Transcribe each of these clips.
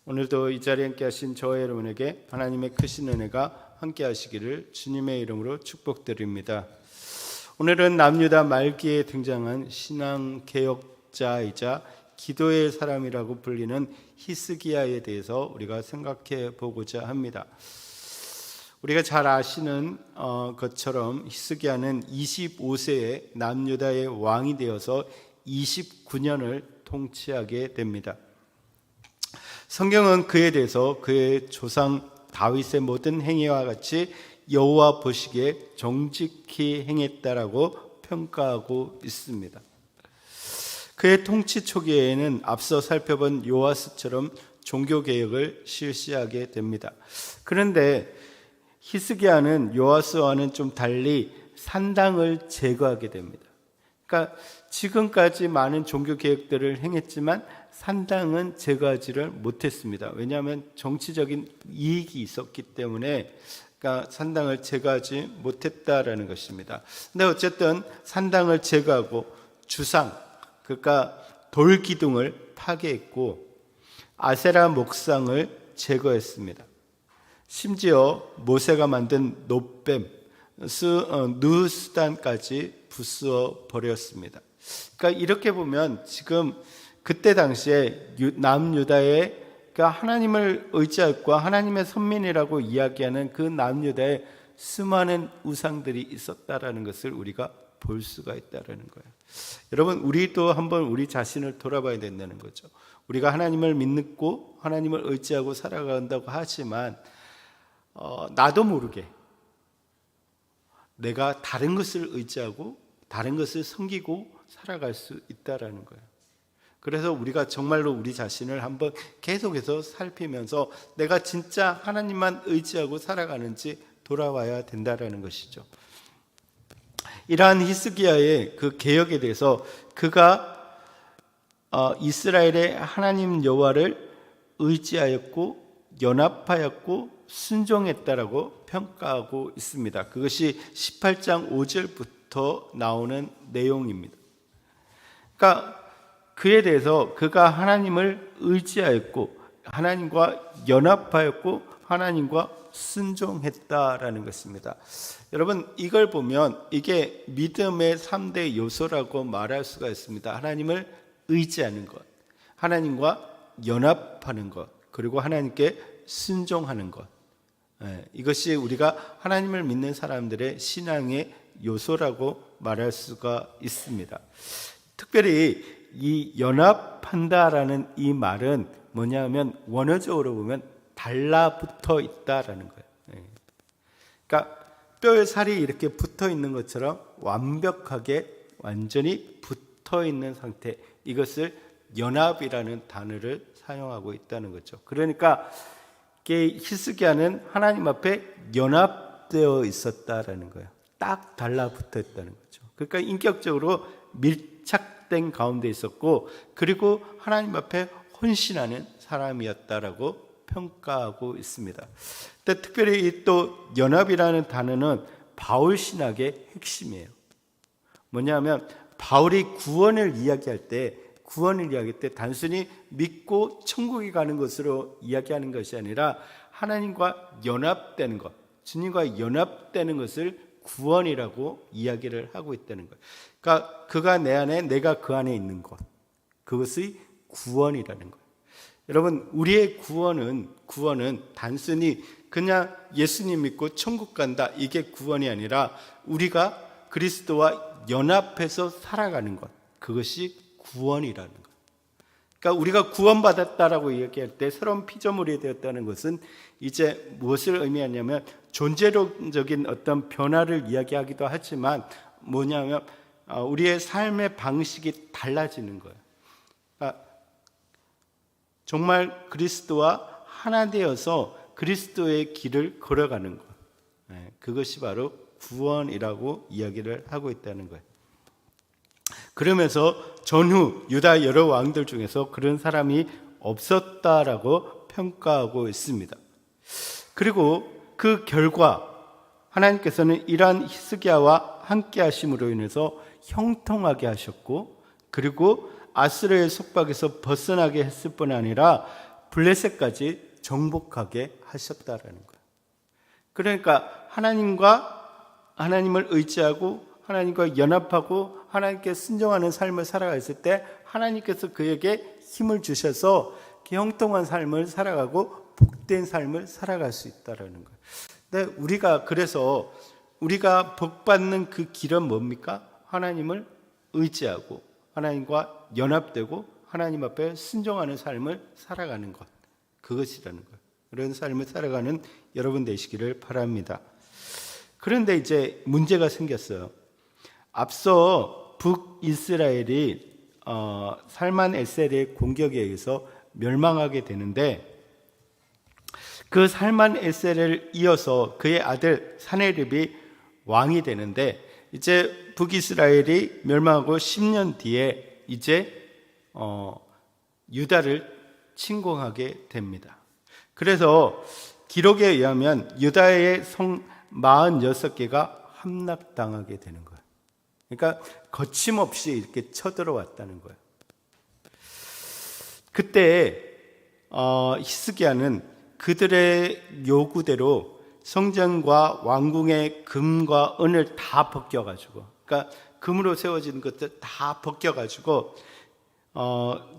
오늘도 이 자리에 함께 하신 저와 여러분에게 하나님의 크신 은혜가 함께 하시기를 주님의 이름으로 축복드립니다. 오늘은 남유다 말기에 등장한 신앙개혁자이자 기도의 사람이라고 불리는 히스기야에 대해서 우리가 생각해 보고자 합니다. 우리가 잘 아시는 것처럼 히스기야는 25세에 남유다의 왕이 되어서 29년을 통치하게 됩니다. 성경은 그에 대해서 그의 조상 다윗의 모든 행위와 같이 여호와 보시기에 정직히 행했다라고 평가하고 있습니다. 그의 통치 초기에는 앞서 살펴본 요아스처럼 종교개혁을 실시하게 됩니다. 그런데 히스기야는 요아스와는 좀 달리 산당을 제거하게 됩니다. 그러니까 지금까지 많은 종교개혁들을 행했지만 산당은 제거하지를 못했습니다. 왜냐하면 정치적인 이익이 있었기 때문에 그러니까 산당을 제거하지 못했다라는 것입니다. 근데 어쨌든 산당을 제거하고 주상, 그러니까 돌 기둥을 파괴했고 아세라 목상을 제거했습니다. 심지어 모세가 만든 놋뱀, 누수단까지 부수어 버렸습니다. 그러니까 이렇게 보면 지금 그때 당시에 남유다에 그러니까 하나님을 의지하고 하나님의 선민이라고 이야기하는 그 남유다에 수많은 우상들이 있었다라는 것을 우리가 볼 수가 있다라는 거예요. 여러분, 우리도 한번 우리 자신을 돌아봐야 된다는 거죠. 우리가 하나님을 믿고 하나님을 의지하고 살아간다고 하지만 나도 모르게 내가 다른 것을 의지하고 다른 것을 섬기고 살아갈 수 있다라는 거예요. 그래서 우리가 정말로 우리 자신을 한번 계속해서 살피면서 내가 진짜 하나님만 의지하고 살아가는지 돌아와야 된다라는 것이죠. 이러한 히스기야의 그 개혁에 대해서 그가 이스라엘의 하나님 여호와를 의지하였고 연합하였고 순종했다라고 평가하고 있습니다. 그것이 18장 5절부터 나오는 내용입니다. 그러니까 그에 대해서 그가 하나님을 의지하였고 하나님과 연합하였고 하나님과 순종했다라는 것입니다. 여러분, 이걸 보면 이게 믿음의 3대 요소라고 말할 수가 있습니다. 하나님을 의지하는 것, 하나님과 연합하는 것, 그리고 하나님께 순종하는 것. 이것이 우리가 하나님을 믿는 사람들의 신앙의 요소라고 말할 수가 있습니다. 특별히 이 연합한다라는 이 말은 뭐냐면 원어적으로 보면 달라붙어 있다라는 거예요. 그러니까 뼈에 살이 이렇게 붙어 있는 것처럼 완벽하게 완전히 붙어 있는 상태, 이것을 연합이라는 단어를 사용하고 있다는 거죠. 그러니까 히스기야는 하나님 앞에 연합되어 있었다라는 거예요. 딱 달라붙어 있다는 거죠. 그러니까 인격적으로 밀착된 가운데 있었고, 그리고 하나님 앞에 헌신하는 사람이었다라고 평가하고 있습니다. 근데 특별히 또 연합이라는 단어는 바울 신학의 핵심이에요. 뭐냐면 바울이 구원을 이야기할 때 단순히 믿고 천국에 가는 것으로 이야기하는 것이 아니라 하나님과 연합되는 것, 주님과 연합되는 것을 구원이라고 이야기를 하고 있다는 거예요. 그러니까 그가 내 안에, 내가 그 안에 있는 것, 그것이 구원이라는 거예요. 여러분, 우리의 구원은 단순히 그냥 예수님 믿고 천국 간다, 이게 구원이 아니라 우리가 그리스도와 연합해서 살아가는 것, 그것이 구원이라는 것. 그러니까 우리가 구원받았다라고 이야기할 때 새로운 피조물이 되었다는 것은 이제 무엇을 의미하냐면 존재론적인 어떤 변화를 이야기하기도 하지만 뭐냐면 우리의 삶의 방식이 달라지는 거예요. 그러니까 정말 그리스도와 하나 되어서 그리스도의 길을 걸어가는 것, 그것이 바로 구원이라고 이야기를 하고 있다는 거예요. 그러면서 전후 유다 여러 왕들 중에서 그런 사람이 없었다라고 평가하고 있습니다. 그리고 그 결과 하나님께서는 이러한 히스기야와 함께 하심으로 인해서 형통하게 하셨고, 그리고 아수르의 속박에서 벗어나게 했을 뿐 아니라 블레셋까지 정복하게 하셨다라는 거예요. 그러니까 하나님을 의지하고 하나님과 연합하고 하나님께 순종하는 삶을 살아갔을 때 하나님께서 그에게 힘을 주셔서 형통한 삶을 살아가고 복된 삶을 살아갈 수 있다라는 거예요. 근데 우리가 복받는 그 길은 뭡니까? 하나님을 의지하고 하나님과 연합되고 하나님 앞에 순종하는 삶을 살아가는 것, 그것이라는 거예요. 그런 삶을 살아가는 여러분 되시기를 바랍니다. 그런데 이제 문제가 생겼어요. 앞서 북이스라엘이 살만 에셀의 공격에 의해서 멸망하게 되는데, 그 살만 에셀을 이어서 그의 아들 사네립이 왕이 되는데, 이제 북이스라엘이 멸망하고 10년 뒤에 이제 유다를 침공하게 됩니다. 그래서 기록에 의하면 유다의 성 46개가 함락당하게 되는 거예요. 그러니까 거침없이 이렇게 쳐들어왔다는 거예요. 그때 히스기야는 그들의 요구대로 성전과 왕궁의 금과 은을 다 벗겨가지고, 그러니까 금으로 세워진 것들 다 벗겨가지고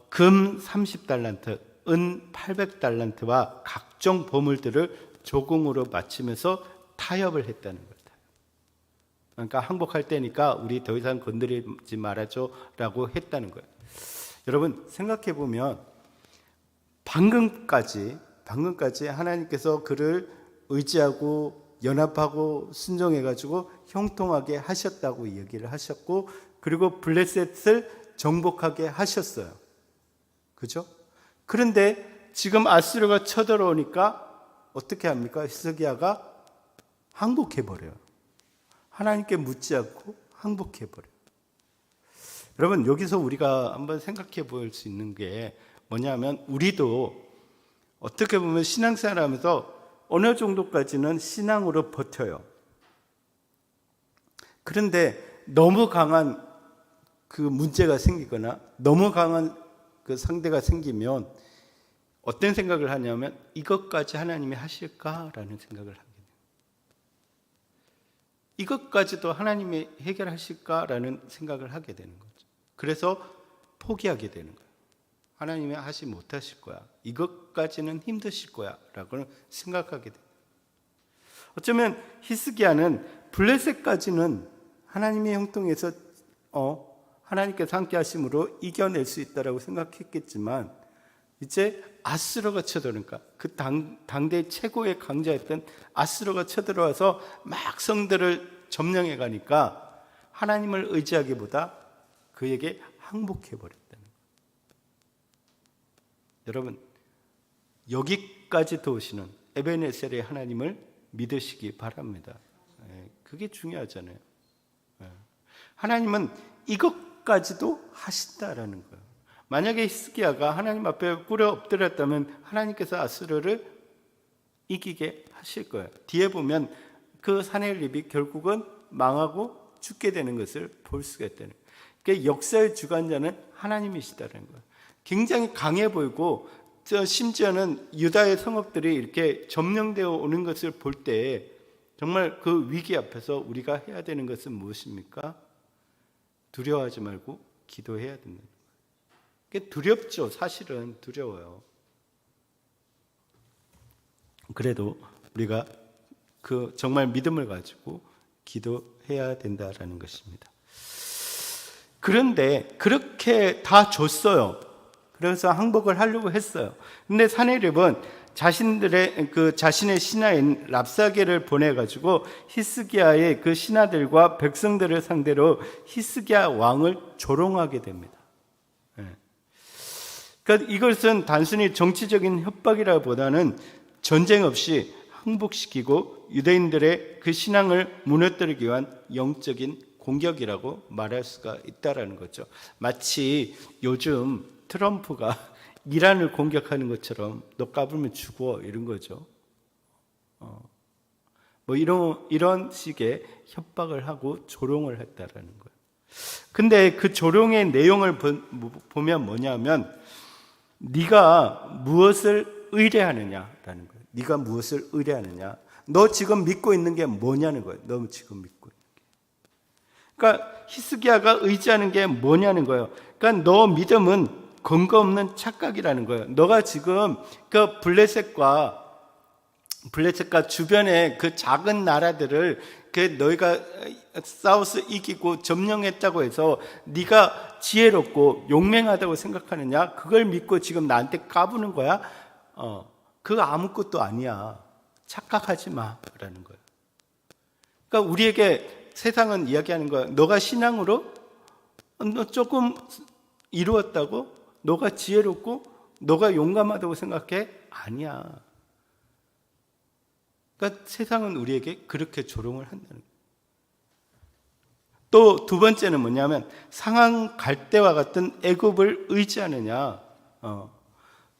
금 30달란트, 은 800달란트와 각종 보물들을 조공으로 바치면서 타협을 했다는 거예요. 그러니까 항복할 때니까 우리 더 이상 건드리지 말아줘라고 했다는 거예요. 여러분 생각해 보면 방금까지 하나님께서 그를 의지하고 연합하고 순종해가지고 형통하게 하셨다고 얘기를 하셨고, 그리고 블레셋을 정복하게 하셨어요. 그죠? 그런데 지금 아수르가 쳐들어오니까 어떻게 합니까? 히스기야가 항복해버려요. 하나님께 묻지 않고 항복해버려요. 여러분 여기서 우리가 한번 생각해 볼 수 있는 게 뭐냐면, 우리도 어떻게 보면 신앙생활 하면서 어느 정도까지는 신앙으로 버텨요. 그런데 너무 강한 그 문제가 생기거나 너무 강한 그 상대가 생기면 어떤 생각을 하냐면, 이것까지 하나님이 하실까라는 생각을 하게 돼요. 이것까지도 하나님이 해결하실까라는 생각을 하게 되는 거죠. 그래서 포기하게 되는 거예요. 하나님이 하지 못하실 거야, 이것까지는 힘드실 거야 라고 생각하게 돼요. 어쩌면 히스기야는 블레셋까지는 하나님의 형통에서 하나님께서 함께 하심으로 이겨낼 수 있다라고 생각했겠지만, 이제 아수르가 쳐들어오니까, 그 당대 최고의 강자였던 아수르가 쳐들어와서 막 성들을 점령해 가니까 하나님을 의지하기보다 그에게 항복해버렸다는 거예요. 여러분 여기까지 도우시는 에베네셀의 하나님을 믿으시기 바랍니다. 그게 중요하잖아요. 하나님은 이것까지도 하신다라는 거예요. 만약에 히스기야가 하나님 앞에 꿇어 엎드렸다면 하나님께서 아수르를 이기게 하실 거예요. 뒤에 보면 그 사네립이 결국은 망하고 죽게 되는 것을 볼 수가 있다는 거예요. 그러니까 역사의 주관자는 하나님이시다는 거예요. 굉장히 강해 보이고, 심지어는 유다의 성읍들이 이렇게 점령되어 오는 것을 볼 때 정말 그 위기 앞에서 우리가 해야 되는 것은 무엇입니까? 두려워하지 말고 기도해야 된다는 거예요. 두렵죠. 사실은 두려워요. 그래도 우리가 그 정말 믿음을 가지고 기도해야 된다라는 것입니다. 그런데 그렇게 다 줬어요. 그래서 항복을 하려고 했어요. 근데 사네립은 자신의 신하인 랍사게를 보내가지고 히스기야의 그 신하들과 백성들을 상대로 히스기야 왕을 조롱하게 됩니다. 그러니까 이것은 단순히 정치적인 협박이라기보다는 전쟁 없이 항복시키고 유대인들의 그 신앙을 무너뜨리기 위한 영적인 공격이라고 말할 수가 있다라는 거죠. 마치 요즘 트럼프가 이란을 공격하는 것처럼 너 까불면 죽어 이런 거죠. 뭐 이런 식의 협박을 하고 조롱을 했다라는 거예요. 근데 그 조롱의 내용을 보면 뭐냐면, 네가 무엇을 의뢰하느냐라는 거예요. 네가 무엇을 의뢰하느냐. 너 지금 믿고 있는 게 뭐냐는 거예요. 너 지금 믿고 있는 게. 그러니까 히스기야가 의지하는 게 뭐냐는 거예요. 그러니까 너 믿음은 근거 없는 착각이라는 거예요. 너가 지금 그 블레셋과 주변의 그 작은 나라들을 너희가 싸워서 이기고 점령했다고 해서 네가 지혜롭고 용맹하다고 생각하느냐? 그걸 믿고 지금 나한테 까부는 거야? 그거 아무것도 아니야. 착각하지 마라는 거예요. 그러니까 우리에게 세상은 이야기하는 거야. 너가 신앙으로 너 조금 이루었다고? 너가 지혜롭고 너가 용감하다고 생각해? 아니야. 그러니까 세상은 우리에게 그렇게 조롱을 한다는 거예요. 또 두 번째는 뭐냐면 상한 갈대와 같은 애굽을 의지하느냐.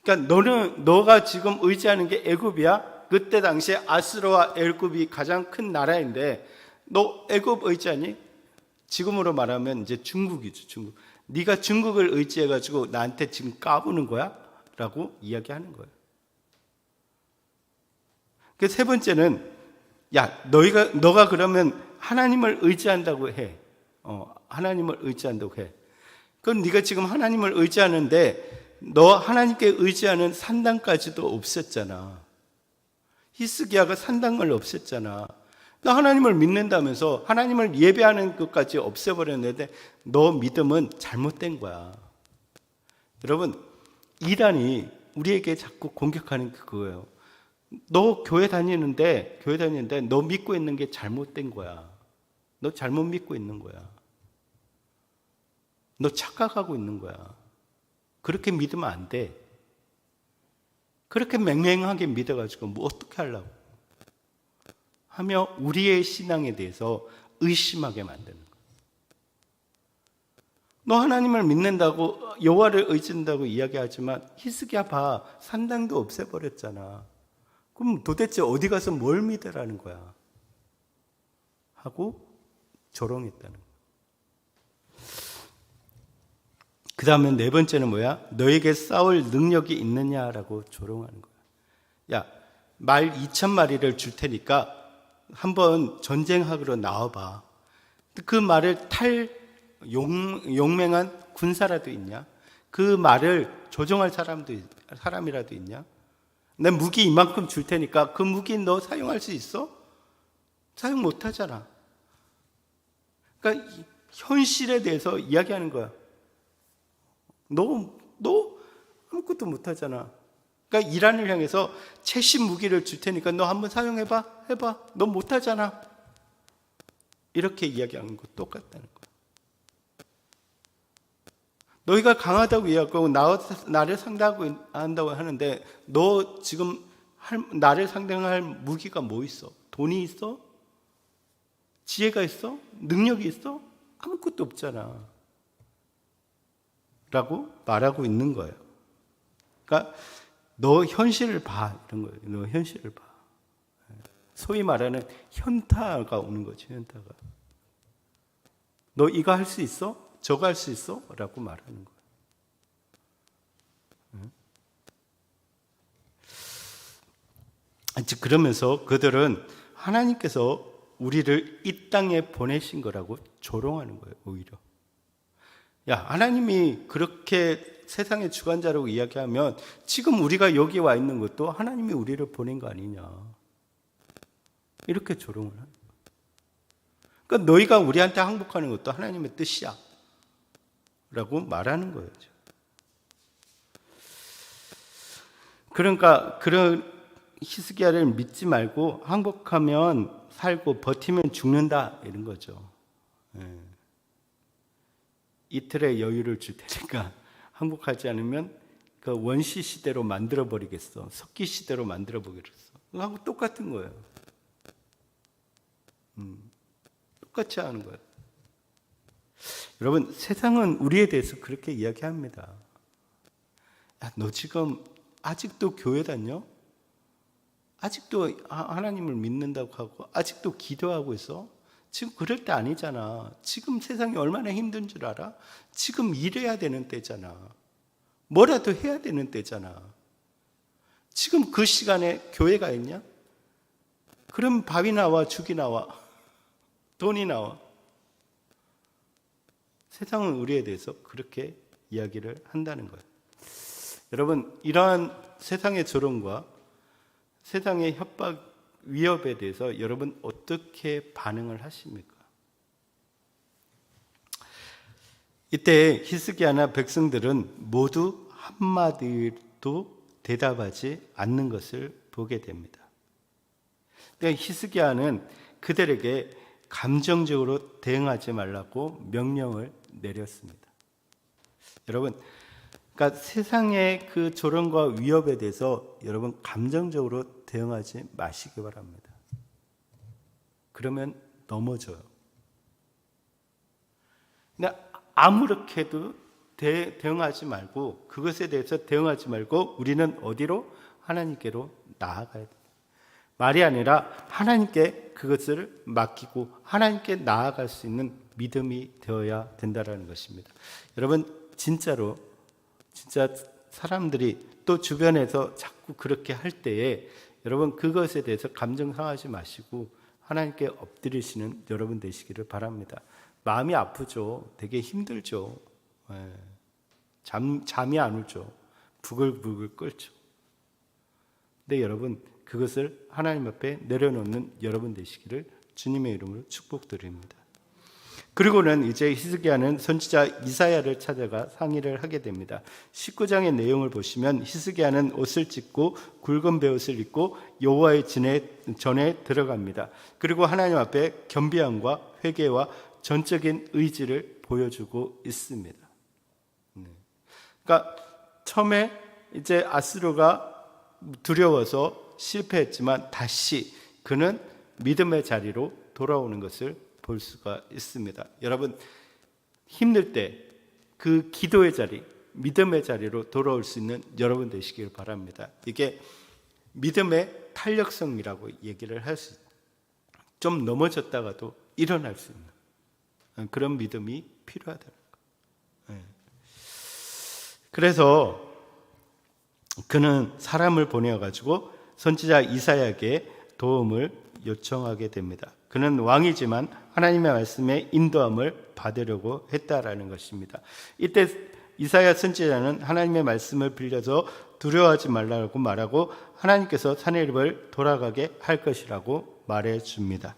그러니까 너가 지금 의지하는 게 애굽이야? 그때 당시에 아수르와 애굽이 가장 큰 나라인데 너 애굽 의지하니? 지금으로 말하면 이제 중국이죠, 중국. 네가 중국을 의지해가지고 나한테 지금 까부는 거야? 라고 이야기하는 거예요. 그 세 번째는 너가 그러면 하나님을 의지한다고 해. 하나님을 의지한다고 해. 그럼 네가 지금 하나님을 의지하는데 너 하나님께 의지하는 산당까지도 없앴잖아. 히스기야가 산당을 없앴잖아. 너 하나님을 믿는다면서 하나님을 예배하는 것까지 없애버렸는데 너 믿음은 잘못된 거야. 여러분, 이단이 우리에게 자꾸 공격하는 그거예요. 너 교회 다니는데 너 믿고 있는 게 잘못된 거야. 너 잘못 믿고 있는 거야. 너 착각하고 있는 거야. 그렇게 믿으면 안 돼. 그렇게 맹맹하게 믿어가지고 뭐 어떻게 하려고 하며 우리의 신앙에 대해서 의심하게 만드는 거야. 너 하나님을 믿는다고 여호와를 의지한다고 이야기하지만 히스기야 봐. 산당도 없애버렸잖아. 그럼 도대체 어디 가서 뭘 믿으라는 거야? 하고 조롱했다는 거야. 그 다음에 네 번째는 뭐야? 너에게 싸울 능력이 있느냐라고 조롱하는 거야. 야, 말 2,000마리를 줄 테니까 한번 전쟁하러 나와봐. 그 말을 탈 용맹한 군사라도 있냐? 그 말을 조종할 사람이라도 있냐? 내 무기 이만큼 줄 테니까 그 무기 너 사용할 수 있어? 사용 못 하잖아. 그러니까 현실에 대해서 이야기하는 거야. 너 아무것도 못 하잖아. 그러니까 이란을 향해서 최신 무기를 줄 테니까 너 한번 사용해봐. 해봐. 너 못 하잖아. 이렇게 이야기하는 거 똑같다는 거야. 너희가 강하다고 이야기하고 나를 상대한다고 하는데 너 지금 나를 상대할 무기가 뭐 있어? 돈이 있어? 지혜가 있어? 능력이 있어? 아무것도 없잖아. 라고 말하고 있는 거예요. 그러니까 너 현실을 봐. 이런 거예요. 너 현실을 봐. 소위 말하는 현타가 오는 거지. 현타가. 너 이거 할 수 있어? 저거 할 수 있어? 라고 말하는 거예요. 그러면서 그들은 하나님께서 우리를 이 땅에 보내신 거라고 조롱하는 거예요. 오히려. 야, 하나님이 그렇게 세상의 주관자라고 이야기하면 지금 우리가 여기 와 있는 것도 하나님이 우리를 보낸 거 아니냐. 이렇게 조롱을 하는 거예요. 그러니까 너희가 우리한테 항복하는 것도 하나님의 뜻이야. 라고 말하는 거예요. 그러니까 그런 히스기야를 믿지 말고 항복하면 살고 버티면 죽는다 이런 거죠. 이틀의 여유를 줄 테니까 항복하지 않으면 그 원시 시대로 만들어 버리겠어. 석기 시대로 만들어 보겠어. 그거하고 똑같은 거예요. 똑같이 하는 거예요. 여러분, 세상은 우리에 대해서 그렇게 이야기합니다. 야, 너 지금 아직도 교회 다녀? 아직도 하나님을 믿는다고 하고 아직도 기도하고 있어? 지금 그럴 때 아니잖아. 지금 세상이 얼마나 힘든 줄 알아? 지금 일해야 되는 때잖아. 뭐라도 해야 되는 때잖아. 지금 그 시간에 교회가 있냐? 그럼 밥이 나와, 죽이 나와, 돈이 나와. 세상은 우리에 대해서 그렇게 이야기를 한다는 거예요. 여러분, 이러한 세상의 조롱과 세상의 협박, 위협에 대해서 여러분 어떻게 반응을 하십니까? 이때 히스기야나 백성들은 모두 한마디도 대답하지 않는 것을 보게 됩니다. 그러니까 히스기야는 그들에게 감정적으로 대응하지 말라고 명령을 내렸습니다. 여러분, 그러니까 세상의 그 조롱과 위협에 대해서 여러분 감정적으로 대응하지 마시기 바랍니다. 그러면 넘어져요. 근데 아무렇게도 대응하지 말고, 그것에 대해서 대응하지 말고 우리는 어디로? 하나님께로 나아가야 돼요. 말이 아니라 하나님께 그것을 맡기고 하나님께 나아갈 수 있는 믿음이 되어야 된다는 것입니다. 여러분, 진짜 사람들이 또 주변에서 자꾸 그렇게 할 때에 여러분 그것에 대해서 감정 상하지 마시고 하나님께 엎드리시는 여러분 되시기를 바랍니다. 마음이 아프죠. 되게 힘들죠. 잠이 안 오죠. 부글부글 끓죠. 근데 여러분 그것을 하나님 앞에 내려놓는 여러분 되시기를 주님의 이름으로 축복드립니다. 그리고는 이제 히스기야는 선지자 이사야를 찾아가 상의를 하게 됩니다. 19장의 내용을 보시면 히스기야는 옷을 찢고 굵은 베옷을 입고 여호와의 전에 들어갑니다. 그리고 하나님 앞에 겸비함과 회개와 전적인 의지를 보여주고 있습니다. 그러니까 처음에 이제 아수르가 두려워서 실패했지만 다시 그는 믿음의 자리로 돌아오는 것을 볼 수가 있습니다. 여러분, 힘들 때 그 기도의 자리, 믿음의 자리로 돌아올 수 있는 여러분 되시길 바랍니다. 이게 믿음의 탄력성이라고 얘기를 할 수 있어요. 좀 넘어졌다가도 일어날 수 있는 그런 믿음이 필요하다는 거예요. 그래서 그는 사람을 보내어가지고 선지자 이사야에게 도움을 요청하게 됩니다. 그는 왕이지만 하나님의 말씀에 인도함을 받으려고 했다라는 것입니다. 이때 이사야 선지자는 하나님의 말씀을 빌려서 두려워하지 말라고 말하고 하나님께서 사내립을 돌아가게 할 것이라고 말해줍니다.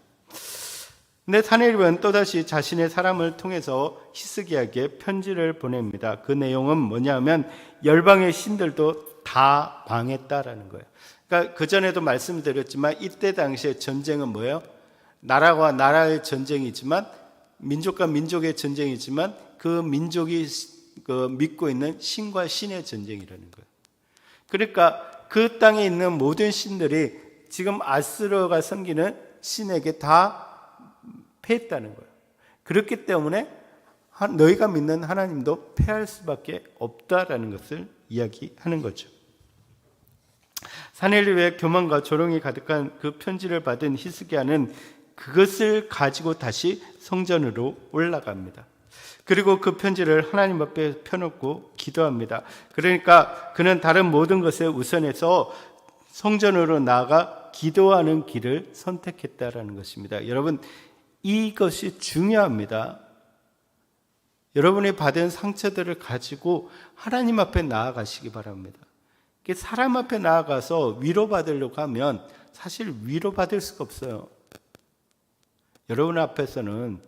근데 사내립은 또다시 자신의 사람을 통해서 히스기야에게 편지를 보냅니다. 그 내용은 뭐냐면 열방의 신들도 다 망했다라는 거예요. 그러니까 그전에도 말씀드렸지만 이때 당시에 전쟁은 뭐예요? 나라와 나라의 전쟁이지만 민족과 민족의 전쟁이지만 그 민족이 믿고 있는 신과 신의 전쟁이라는 거예요. 그러니까 그 땅에 있는 모든 신들이 지금 아스르가 섬기는 신에게 다 패했다는 거예요. 그렇기 때문에 너희가 믿는 하나님도 패할 수밖에 없다라는 것을 이야기하는 거죠. 사내립의 교만과 조롱이 가득한 그 편지를 받은 히스기야는 그것을 가지고 다시 성전으로 올라갑니다. 그리고 그 편지를 하나님 앞에 펴놓고 기도합니다. 그러니까 그는 다른 모든 것에 우선해서 성전으로 나아가 기도하는 길을 선택했다라는 것입니다. 여러분, 이것이 중요합니다. 여러분이 받은 상처들을 가지고 하나님 앞에 나아가시기 바랍니다. 사람 앞에 나아가서 위로받으려고 하면 사실 위로받을 수가 없어요. 여러분 앞에서는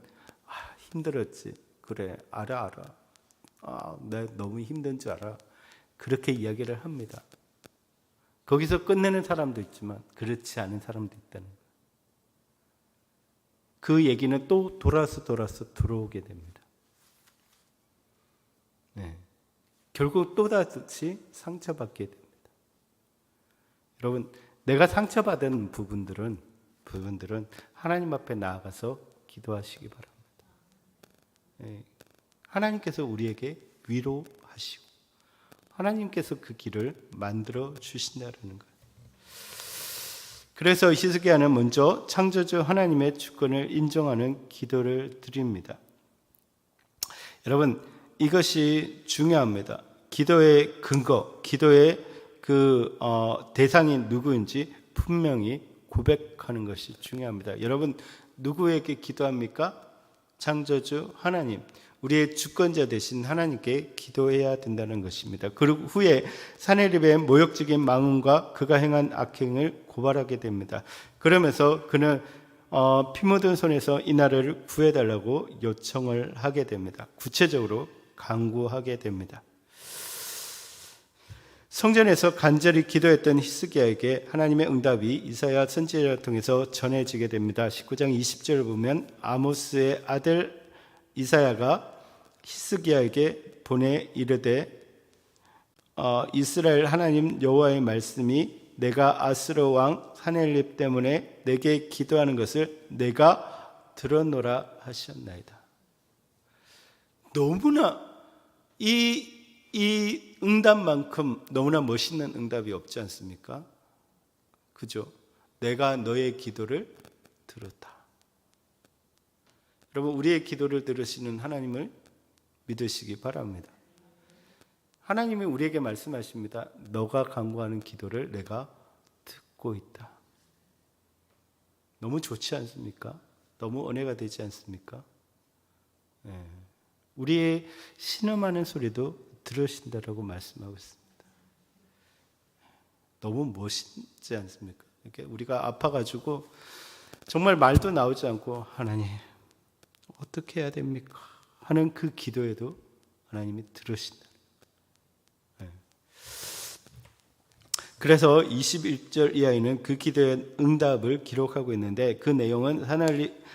힘들었지. 그래, 알아. 내 너무 힘든 줄 알아. 그렇게 이야기를 합니다. 거기서 끝내는 사람도 있지만 그렇지 않은 사람도 있다는 거예요. 그 얘기는 또 돌아서 들어오게 됩니다. 결국 또다시 상처받게 됩니다. 여러분, 내가 상처받은 부분들은 하나님 앞에 나아가서 기도하시기 바랍니다. 하나님께서 우리에게 위로하시고 하나님께서 그 길을 만들어 주신다는 거예요. 그래서 히스기야는 먼저 창조주 하나님의 주권을 인정하는 기도를 드립니다. 여러분, 이것이 중요합니다. 기도의 근거, 기도의 대상이 누구인지 분명히 고백하는 것이 중요합니다. 여러분, 누구에게 기도합니까? 창조주 하나님, 우리의 주권자 되신 하나님께 기도해야 된다는 것입니다. 그 후에 사내립의 모욕적인 망언과 그가 행한 악행을 고발하게 됩니다. 그러면서 그는 피 묻은 손에서 이 나라를 구해달라고 요청을 하게 됩니다. 구체적으로 간구하게 됩니다. 성전에서 간절히 기도했던 히스기야에게 하나님의 응답이 이사야 선지자를 통해서 전해지게 됩니다. 19장 20절을 보면 아모스의 아들 이사야가 히스기야에게 보내 이르되 이스라엘 하나님 여호와의 말씀이 내가 아스로 왕 사넬립 때문에 내게 기도하는 것을 내가 들었노라 하셨나이다. 너무나 이 응답만큼 너무나 멋있는 응답이 없지 않습니까? 그죠? 내가 너의 기도를 들었다. 여러분, 우리의 기도를 들으시는 하나님을 믿으시기 바랍니다. 하나님이 우리에게 말씀하십니다. 너가 간구하는 기도를 내가 듣고 있다. 너무 좋지 않습니까? 너무 은혜가 되지 않습니까? 네. 우리의 신음하는 소리도 들으신다라고 말씀하고 있습니다. 너무 멋있지 않습니까? 이렇게 우리가 아파가지고 정말 말도 나오지 않고 하나님 어떻게 해야 됩니까? 하는 그 기도에도 하나님이 들으신다. 네. 그래서 21절 이하에는 그 기도의 응답을 기록하고 있는데 그 내용은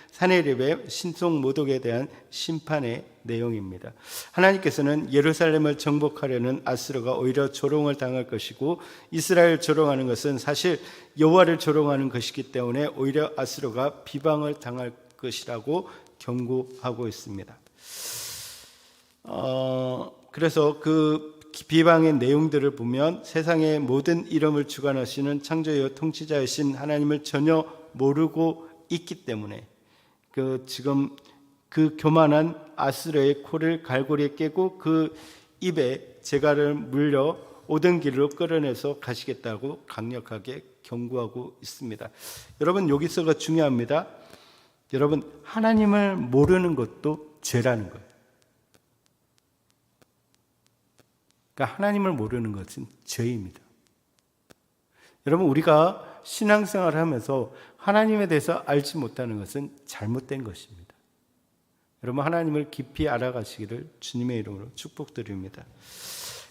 사내립의 신속 모독에 대한 심판의 내용입니다. 하나님께서는 예루살렘을 정복하려는 아스르가 오히려 조롱을 당할 것이고 이스라엘 조롱하는 것은 사실 여호와를 조롱하는 것이기 때문에 오히려 아스르가 비방을 당할 것이라고 경고하고 있습니다. 그래서 그 비방의 내용들을 보면 세상의 모든 이름을 주관하시는 창조여 통치자이신 하나님을 전혀 모르고 있기 때문에 지금 그 교만한 아스르의 코를 갈고리에 깨고 그 입에 재갈을 물려 오던 길로 끌어내서 가시겠다고 강력하게 경고하고 있습니다. 여러분, 여기서가 중요합니다. 여러분, 하나님을 모르는 것도 죄라는 거예요. 그러니까 하나님을 모르는 것은 죄입니다. 여러분, 우리가 신앙생활을 하면서 하나님에 대해서 알지 못하는 것은 잘못된 것입니다. 여러분, 하나님을 깊이 알아가시기를 주님의 이름으로 축복드립니다.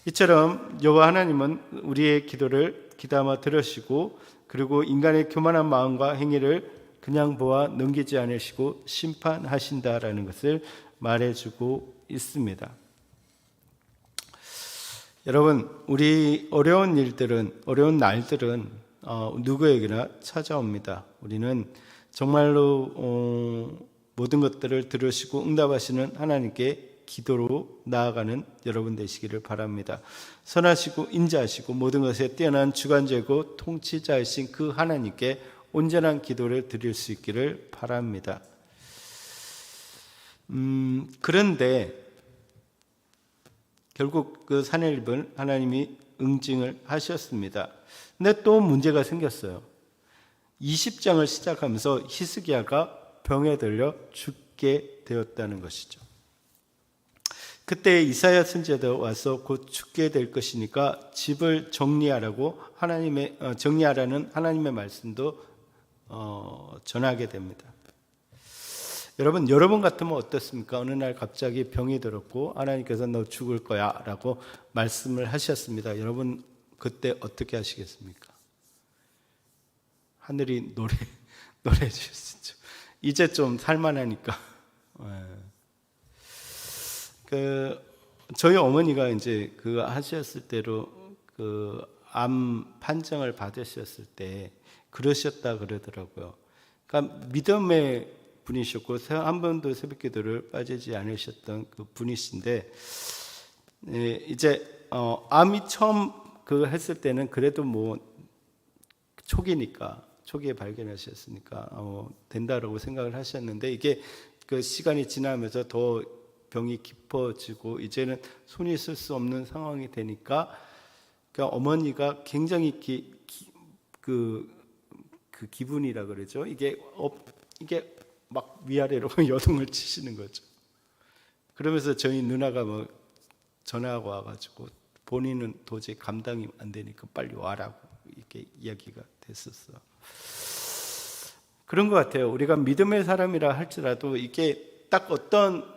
이처럼 여호와 하나님은 우리의 기도를 귀담아 들으시고 그리고 인간의 교만한 마음과 행위를 그냥 보아 넘기지 않으시고 심판하신다라는 것을 말해주고 있습니다. 여러분, 우리 어려운 날들은 누구에게나 찾아옵니다. 우리는 정말로 모든 것들을 들으시고 응답하시는 하나님께 기도로 나아가는 여러분 되시기를 바랍니다. 선하시고 인자하시고 모든 것에 뛰어난 주관자이고 통치자이신 그 하나님께 온전한 기도를 드릴 수 있기를 바랍니다. 그런데 결국 그 사내립을 하나님이 응징을 하셨습니다. 근데 또 문제가 생겼어요. 20장을 시작하면서 히스기야가 병에 들려 죽게 되었다는 것이죠. 그때 이사야 선지자도 와서 곧 죽게 될 것이니까 집을 정리하라는 하나님의 말씀도 전하게 됩니다. 여러분 같으면 어떻습니까? 어느 날 갑자기 병이 들었고 하나님께서 너 죽을 거야 라고 말씀을 하셨습니다. 여러분 그때 어떻게 하시겠습니까? 하늘이 노래 주시죠. 이제 좀 살만하니까. 저희 어머니가 이제 하셨을 때로 암 판정을 받으셨을 때 그러셨다 그러더라고요. 그러니까 믿음의 분이셨고 한 번도 새벽기도를 빠지지 않으셨던 그 분이신데 이제 암이 처음 했을 때는 그래도 뭐 초기에 발견하셨으니까 된다라고 생각을 하셨는데 이게 그 시간이 지나면서 더 병이 깊어지고 이제는 손이 쓸 수 없는 상황이 되니까 그러니까 어머니가 굉장히 그 기분이라 그러죠. 이게 막 위아래로 여동을 치시는 거죠. 그러면서 저희 누나가 뭐 전화가 와가지고 본인은 도저히 감당이 안 되니까 빨리 와라고 이렇게 이야기가 됐었어. 그런 것 같아요. 우리가 믿음의 사람이라 할지라도 이게 딱 어떤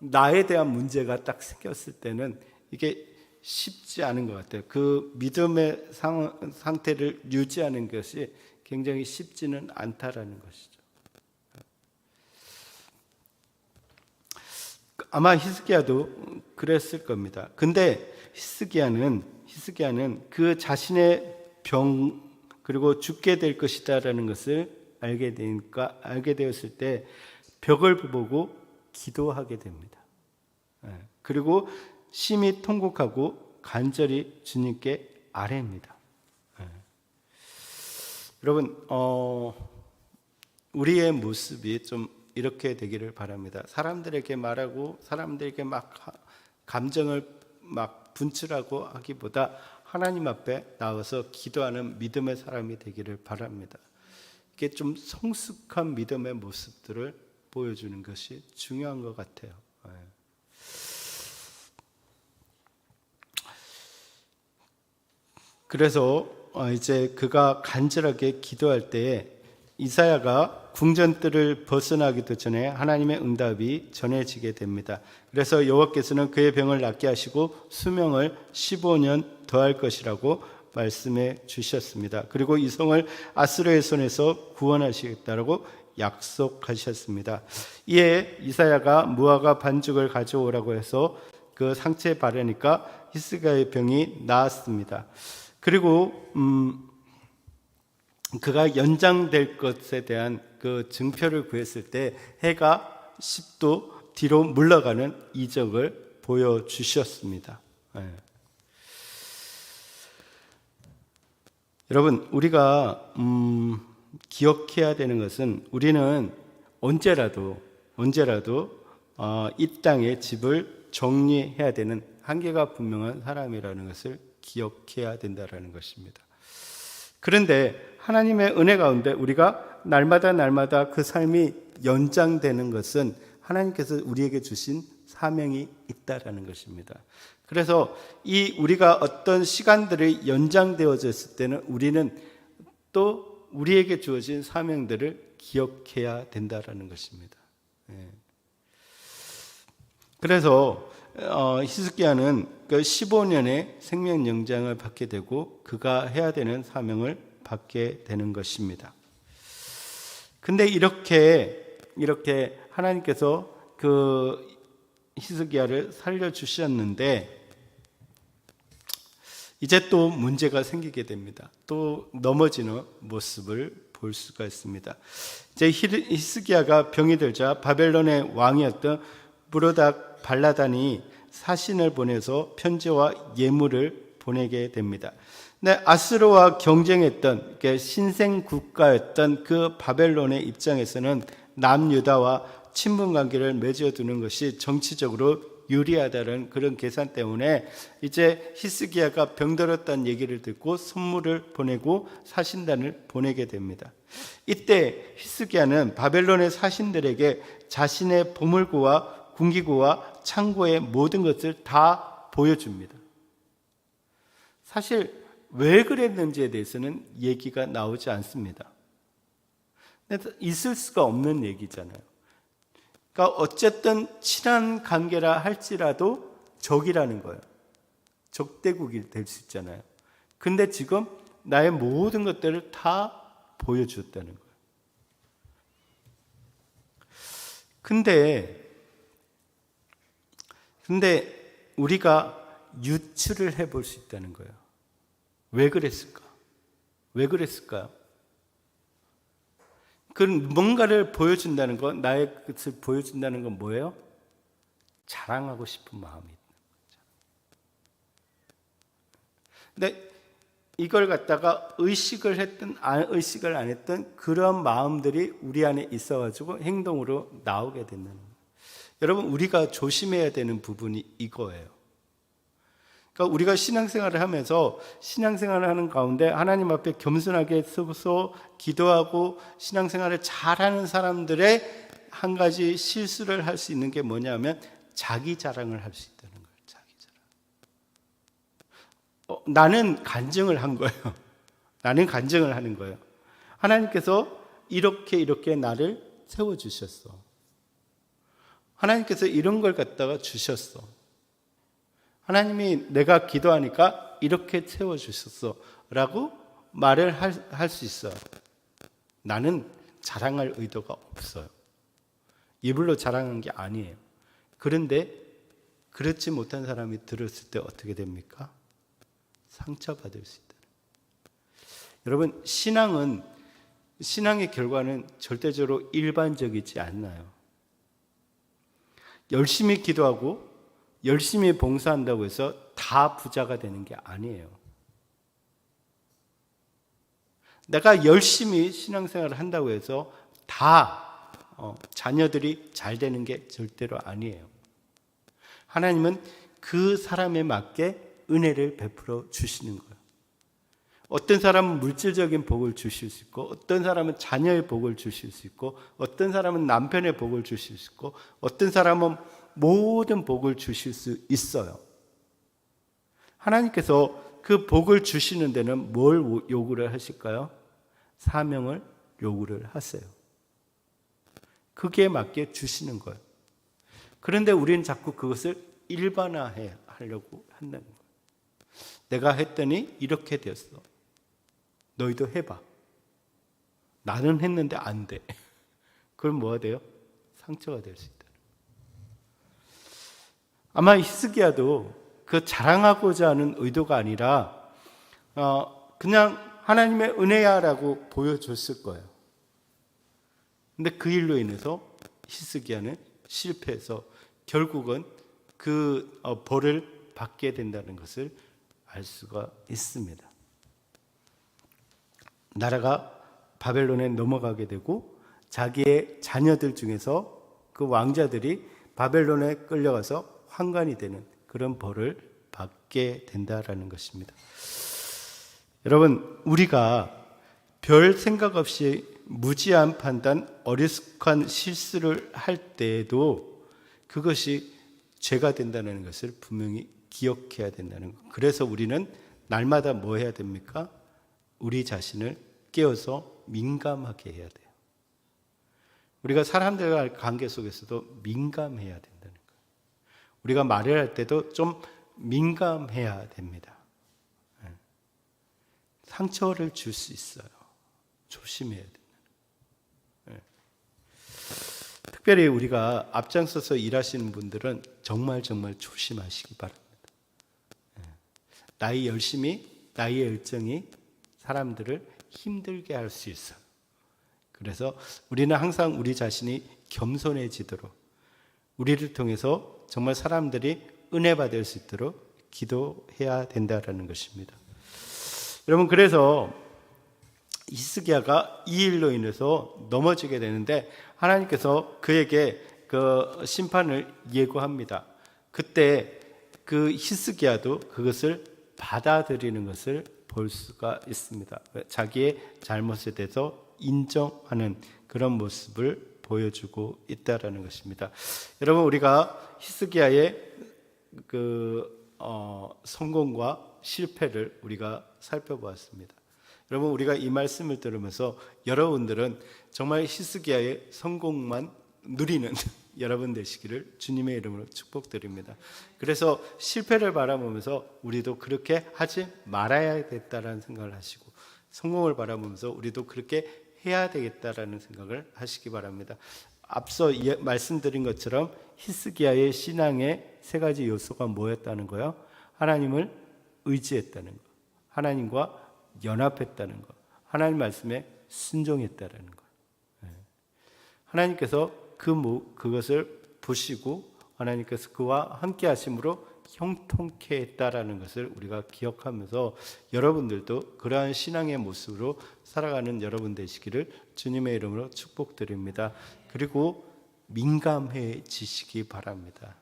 나에 대한 문제가 딱 생겼을 때는 이게 쉽지 않은 것 같아요. 그 믿음의 상태를 유지하는 것이 굉장히 쉽지는 않다라는 것이죠. 아마 히스기야도 그랬을 겁니다. 근데 히스기야는 그 자신의 병 그리고 죽게 될 것이다라는 것을 알게 되었을 때 벽을 보고 기도하게 됩니다. 그리고 심히 통곡하고 간절히 주님께 아뢰입니다. 여러분, 우리의 모습이 좀 이렇게 되기를 바랍니다. 사람들에게 말하고 사람들에게 막 감정을 막 분출하고 하기보다 하나님 앞에 나와서 기도하는 믿음의 사람이 되기를 바랍니다. 이게 좀 성숙한 믿음의 모습들을 보여주는 것이 중요한 것 같아요. 그래서 이제 그가 간절하게 기도할 때에 이사야가 궁전뜰을 벗어나기도 전에 하나님의 응답이 전해지게 됩니다. 그래서 여호와께서는 그의 병을 낫게 하시고 수명을 15년 더할 것이라고 말씀해 주셨습니다. 그리고 이 성을 아수르의 손에서 구원하시겠다라고 약속하셨습니다. 이에 이사야가 무화과 반죽을 가져오라고 해서 그 상처에 바르니까 히스기야의 병이 나았습니다. 그리고 그가 연장될 것에 대한 그 증표를 구했을 때 해가 10도 뒤로 물러가는 이적을 보여주셨습니다. 여러분, 우리가 기억해야 되는 것은 우리는 언제라도 이 땅의 집을 정리해야 되는 한계가 분명한 사람이라는 것을 기억해야 된다는 것입니다. 그런데 하나님의 은혜 가운데 우리가 날마다 그 삶이 연장되는 것은 하나님께서 우리에게 주신 사명이 있다라는 것입니다. 그래서 우리가 어떤 시간들이 연장되어졌을 때는 우리는 또 우리에게 주어진 사명들을 기억해야 된다라는 것입니다. 그래서 히스기야는 그 15년의 생명 연장을 받게 되고 그가 해야 되는 사명을 받게 되는 것입니다. 근데 이렇게 하나님께서 그 히스기야를 살려 주셨는데 이제 또 문제가 생기게 됩니다. 또 넘어지는 모습을 볼 수가 있습니다. 이제 히스기야가 병이 들자 바벨론의 왕이었던 무로닥 발라단이 사신을 보내서 편지와 예물을 보내게 됩니다. 근데 아수르와 경쟁했던 신생 국가였던 그 바벨론의 입장에서는 남유다와 친분 관계를 맺어두는 것이 정치적으로 유리하다는 그런 계산 때문에 이제 히스기야가 병들었다는 얘기를 듣고 선물을 보내고 사신단을 보내게 됩니다. 이때 히스기야는 바벨론의 사신들에게 자신의 보물고와 군기고와 창고의 모든 것을 다 보여줍니다. 사실 왜 그랬는지에 대해서는 얘기가 나오지 않습니다. 있을 수가 없는 얘기잖아요. 그러니까 어쨌든 친한 관계라 할지라도 적이라는 거예요. 적대국이 될 수 있잖아요. 근데 지금 나의 모든 것들을 다 보여줬다는 거예요. 근데 우리가 유추를 해볼 수 있다는 거예요. 왜 그랬을까? 왜 그랬을까요? 그 뭔가를 보여준다는 건, 나의 것을 보여준다는 건 뭐예요? 자랑하고 싶은 마음이 있는 거죠. 근데 이걸 갖다가 의식을 했든 의식을 안 했든 그런 마음들이 우리 안에 있어가지고 행동으로 나오게 되는 거예요. 여러분, 우리가 조심해야 되는 부분이 이거예요. 그러니까 우리가 신앙생활을 하면서 신앙생활을 하는 가운데 하나님 앞에 겸손하게 서서 기도하고 신앙생활을 잘하는 사람들의 한 가지 실수를 할 수 있는 게 뭐냐면 자기 자랑을 할 수 있다는 거예요. 자기 자랑. 나는 간증을 한 거예요. 나는 간증을 하는 거예요. 하나님께서 이렇게 나를 세워주셨어. 하나님께서 이런 걸 갖다가 주셨어. 하나님이 내가 기도하니까 이렇게 세워주셨어 라고 말을 할 수 있어요. 나는 자랑할 의도가 없어요. 입으로 자랑한 게 아니에요. 그런데 그렇지 못한 사람이 들었을 때 어떻게 됩니까? 상처받을 수 있다. 여러분, 신앙의 결과는 절대적으로 일반적이지 않나요? 열심히 기도하고 열심히 봉사한다고 해서 다 부자가 되는 게 아니에요. 내가 열심히 신앙생활을 한다고 해서 다 자녀들이 잘 되는 게 절대로 아니에요. 하나님은 그 사람에 맞게 은혜를 베풀어 주시는 거예요. 어떤 사람은 물질적인 복을 주실 수 있고, 어떤 사람은 자녀의 복을 주실 수 있고, 어떤 사람은 남편의 복을 주실 수 있고, 어떤 사람은 모든 복을 주실 수 있어요. 하나님께서 그 복을 주시는 데는 뭘 요구를 하실까요? 사명을 요구를 하세요. 그게 맞게 주시는 거예요. 그런데 우리는 자꾸 그것을 일반화하려고 한다는 거예요. 내가 했더니 이렇게 됐어. 너희도 해봐. 나는 했는데 안 돼. 그럼 뭐가 돼요? 상처가 될 수 있다. 아마 히스기야도 그 자랑하고자 하는 의도가 아니라 그냥 하나님의 은혜야라고 보여줬을 거예요. 근데 그 일로 인해서 히스기야는 실패해서 결국은 그 벌을 받게 된다는 것을 알 수가 있습니다. 나라가 바벨론에 넘어가게 되고 자기의 자녀들 중에서 그 왕자들이 바벨론에 끌려가서 환관이 되는 그런 벌을 받게 된다라는 것입니다. 여러분, 우리가 별 생각 없이 무지한 판단, 어리숙한 실수를 할 때에도 그것이 죄가 된다는 것을 분명히 기억해야 된다는 것. 그래서 우리는 날마다 뭐 해야 됩니까? 우리 자신을 깨워서 민감하게 해야 돼요. 우리가 사람들과의 관계 속에서도 민감해야 된다는 거예요. 우리가 말을 할 때도 좀 민감해야 됩니다. 상처를 줄 수 있어요. 조심해야 된다. 특별히 우리가 앞장서서 일하시는 분들은 정말 조심하시기 바랍니다. 나의 열심이, 나의 열정이 사람들을 힘들게 할 수 있어요. 그래서 우리는 항상 우리 자신이 겸손해지도록, 우리를 통해서 정말 사람들이 은혜 받을 수 있도록 기도해야 된다는 것입니다. 여러분, 그래서 히스기야가 이 일로 인해서 넘어지게 되는데 하나님께서 그에게 그 심판을 예고합니다. 그때 그 히스기야도 그것을 받아들이는 것을 볼 수가 있습니다. 자기의 잘못에 대해서 인정하는 그런 모습을 보여주고 있다라는 것입니다. 여러분, 우리가 히스기야의 성공과 실패를 우리가 살펴보았습니다. 여러분, 우리가 이 말씀을 들으면서 여러분들은 정말 히스기야의 성공만 누리는 여러분 되시기를 주님의 이름으로 축복드립니다. 그래서 실패를 바라보면서 우리도 그렇게 하지 말아야겠다라는 생각을 하시고, 성공을 바라보면서 우리도 그렇게 해야 되겠다라는 생각을 하시기 바랍니다. 앞서 말씀드린 것처럼 히스기야의 신앙의 세 가지 요소가 뭐였다는 거예요? 하나님을 의지했다는 것, 하나님과 연합했다는 것, 하나님 말씀에 순종했다는 것. 하나님께서 그것을 보시고 하나님께서 그와 함께 하심으로 형통케 했다라는 것을 우리가 기억하면서 여러분들도 그러한 신앙의 모습으로 살아가는 여러분 되시기를 주님의 이름으로 축복드립니다. 그리고 민감해지시기 바랍니다.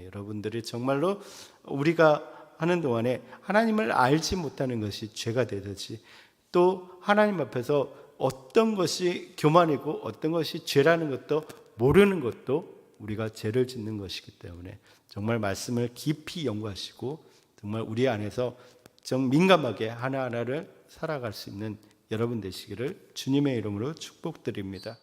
여러분들이 정말로 우리가 하는 동안에 하나님을 알지 못하는 것이 죄가 되듯이, 또 하나님 앞에서 어떤 것이 교만이고 어떤 것이 죄라는 것도 모르는 것도 우리가 죄를 짓는 것이기 때문에 정말 말씀을 깊이 연구하시고 정말 우리 안에서 정 민감하게 하나하나를 살아갈 수 있는 여러분 되시기를 주님의 이름으로 축복드립니다.